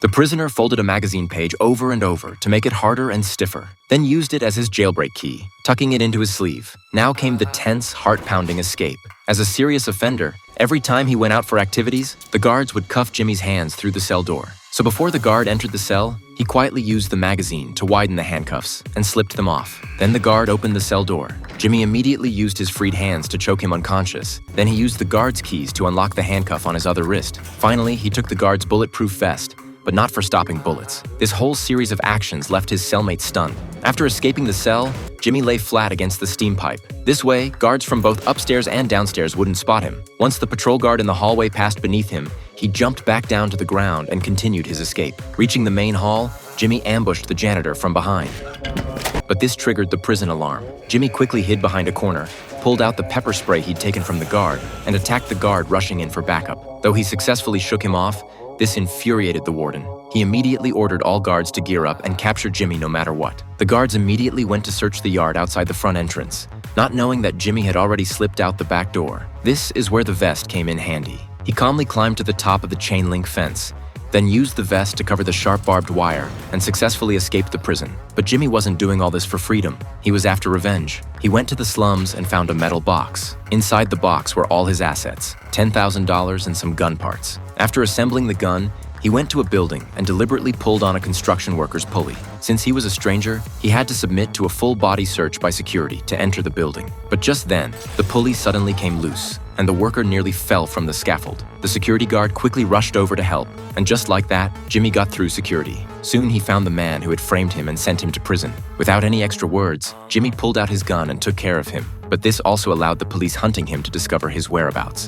The prisoner folded a magazine page over and over to make it harder and stiffer, then used it as his jailbreak key, tucking it into his sleeve. Now came the tense, heart-pounding escape. As a serious offender, every time he went out for activities, the guards would cuff Jimmy's hands through the cell door. So before the guard entered the cell, he quietly used the magazine to widen the handcuffs and slipped them off. Then the guard opened the cell door. Jimmy immediately used his freed hands to choke him unconscious. Then he used the guard's keys to unlock the handcuff on his other wrist. Finally, he took the guard's bulletproof vest, but not for stopping bullets. This whole series of actions left his cellmate stunned. After escaping the cell, Jimmy lay flat against the steam pipe. This way, guards from both upstairs and downstairs wouldn't spot him. Once the patrol guard in the hallway passed beneath him, he jumped back down to the ground and continued his escape. Reaching the main hall, Jimmy ambushed the janitor from behind. But this triggered the prison alarm. Jimmy quickly hid behind a corner, pulled out the pepper spray he'd taken from the guard, and attacked the guard rushing in for backup. Though he successfully shook him off, this infuriated the warden. He immediately ordered all guards to gear up and capture Jimmy no matter what. The guards immediately went to search the yard outside the front entrance, not knowing that Jimmy had already slipped out the back door. This is where the vest came in handy. He calmly climbed to the top of the chain link fence, then used the vest to cover the sharp barbed wire and successfully escaped the prison. But Jimmy wasn't doing all this for freedom. He was after revenge. He went to the slums and found a metal box. Inside the box were all his assets, $10,000 and some gun parts. After assembling the gun, he went to a building and deliberately pulled on a construction worker's pulley. Since he was a stranger, he had to submit to a full-body search by security to enter the building. But just then, the pulley suddenly came loose, and the worker nearly fell from the scaffold. The security guard quickly rushed over to help, and just like that, Jimmy got through security. Soon he found the man who had framed him and sent him to prison. Without any extra words, Jimmy pulled out his gun and took care of him. But this also allowed the police hunting him to discover his whereabouts.